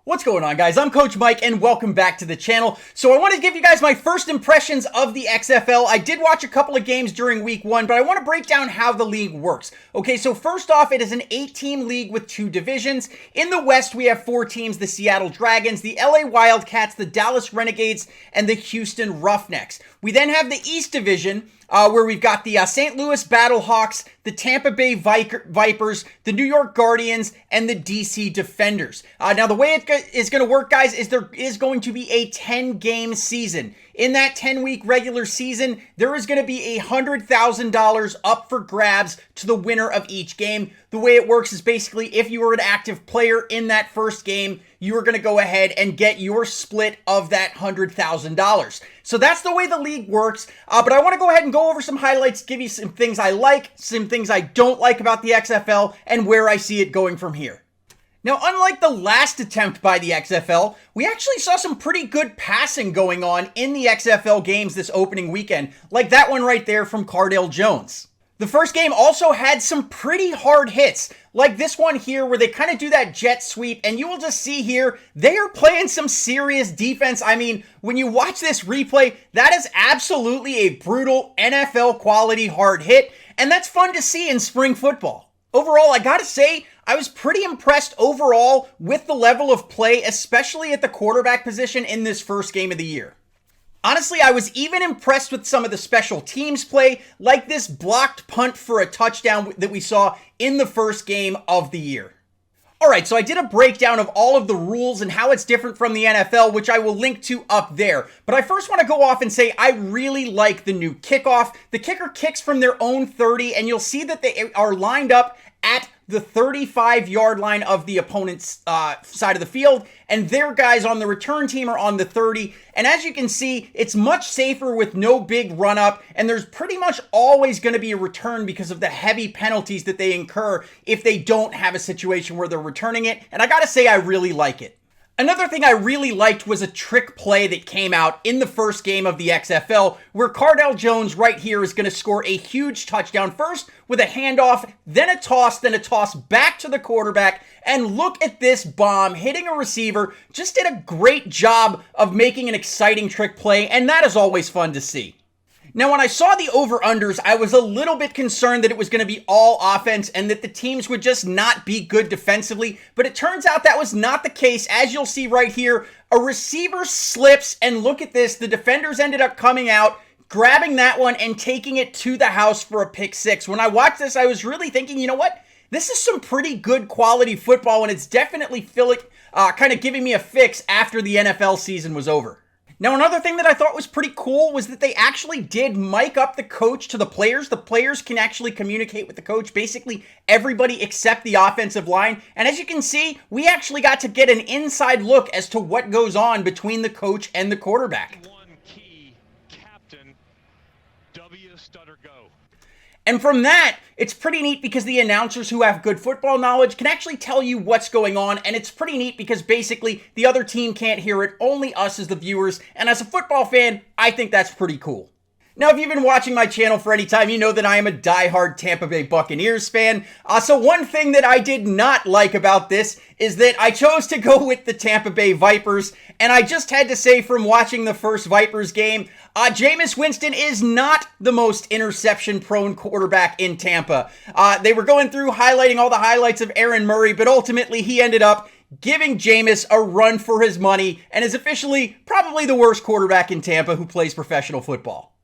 What's going on, guys? I'm Coach Mike and welcome back to the channel. So I want to give you guys my first impressions of the XFL. I did watch a couple of games during week one, but I want to break down how the league works. Okay, so first off, it is an 8-team league with 2 divisions. In the West, we have 4 teams: the Seattle Dragons, the LA Wildcats, the Dallas Renegades, and the Houston Roughnecks. We then have the East Division, where we've got the St. Louis Battlehawks, the Tampa Bay Vipers, the New York Guardians, and the DC Defenders. Now, the way it is going to work, guys, is there is going to be a 10-game season. In that 10-week regular season, there is going to be $100,000 up for grabs to the winner of each game. The way it works is basically if you were an active player in that first game, you are going to go ahead and get your split of that $100,000. So that's the way the league works. But I want to go ahead and go over some highlights, give you some things I like, some things I don't like about the XFL, and where I see it going from here. Now, unlike the last attempt by the XFL, we actually saw some pretty good passing going on in the XFL games this opening weekend, like that one right there from Cardale Jones. The first game also had some pretty hard hits, like this one here where they kind of do that jet sweep, and you will just see here, they are playing some serious defense. I mean, when you watch this replay, that is absolutely a brutal NFL quality hard hit, and that's fun to see in spring football. Overall, I gotta say, I was pretty impressed overall with the level of play, especially at the quarterback position in this first game of the year. Honestly, I was even impressed with some of the special teams play, like this blocked punt for a touchdown that we saw in the first game of the year. Alright, so I did a breakdown of all of the rules and how it's different from the NFL, which I will link to up there. But I first want to go off and say I really like the new kickoff. The kicker kicks from their own 30, and you'll see that they are lined up at the 35-yard line of the opponent's side of the field, and their guys on the return team are on the 30. And as you can see, it's much safer with no big run-up, and there's pretty much always going to be a return because of the heavy penalties that they incur if they don't have a situation where they're returning it, and I gotta say I really like it. Another thing I really liked was a trick play that came out in the first game of the XFL, where Cardale Jones right here is going to score a huge touchdown, first with a handoff, then a toss back to the quarterback, and look at this bomb hitting a receiver. Just did a great job of making an exciting trick play, and that is always fun to see. Now, when I saw the over-unders, I was a little bit concerned that it was going to be all offense and that the teams would just not be good defensively, but it turns out that was not the case. As you'll see right here, a receiver slips, and look at this, the defenders ended up coming out, grabbing that one and taking it to the house for a pick six. When I watched this, I was really thinking, you know what? This is some pretty good quality football, and it's definitely kind of giving me a fix after the NFL season was over. Now, another thing that I thought was pretty cool was that they actually did mic up the coach to the players. The players can actually communicate with the coach, basically everybody except the offensive line. And as you can see, we actually got to get an inside look as to what goes on between the coach and the quarterback. One key, Captain W. Stutter Go. And from that, it's pretty neat because the announcers who have good football knowledge can actually tell you what's going on, and it's pretty neat because basically the other team can't hear it, only us as the viewers, and as a football fan, I think that's pretty cool. Now, if you've been watching my channel for any time, you know that I am a diehard Tampa Bay Buccaneers fan. So one thing that I did not like about this is that I chose to go with the Tampa Bay Vipers, and I just had to say from watching the first Vipers game, Jameis Winston is not the most interception-prone quarterback in Tampa. They were going through highlighting all the highlights of Aaron Murray, but ultimately he ended up giving Jameis a run for his money and is officially probably the worst quarterback in Tampa who plays professional football.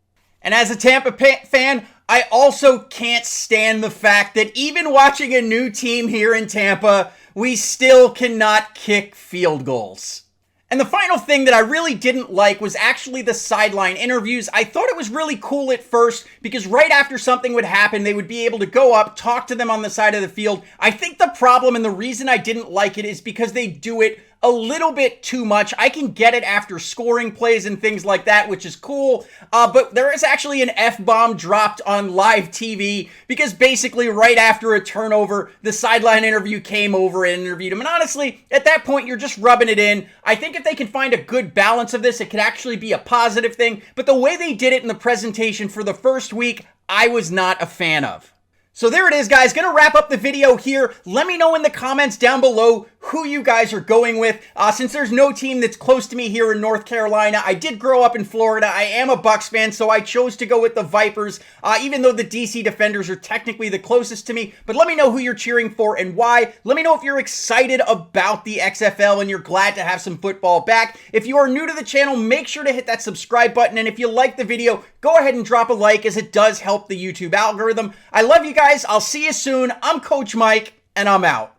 And as a Tampa fan, I also can't stand the fact that even watching a new team here in Tampa, we still cannot kick field goals. And the final thing that I really didn't like was actually the sideline interviews. I thought it was really cool at first because right after something would happen, they would be able to go up, talk to them on the side of the field. I think the problem and the reason I didn't like it is because they do it a little bit too much. I can get it after scoring plays and things like that, which is cool, but there is actually an F-bomb dropped on live TV because basically right after a turnover, the sideline interview came over and interviewed him. And honestly, at that point, you're just rubbing it in. I think if they can find a good balance of this, it could actually be a positive thing, but the way they did it in the presentation for the first week, I was not a fan of. So there it is, guys. Gonna wrap up the video here. Let me know in the comments down below who you guys are going with. Since there's no team that's close to me here in North Carolina, I did grow up in Florida. I am a Bucs fan, so I chose to go with the Vipers, even though the DC Defenders are technically the closest to me. But let me know who you're cheering for and why. Let me know if you're excited about the XFL and you're glad to have some football back. If you are new to the channel, make sure to hit that subscribe button. And if you like the video, go ahead and drop a like, as it does help the YouTube algorithm. I love you guys. I'll see you soon. I'm Coach Mike, and I'm out.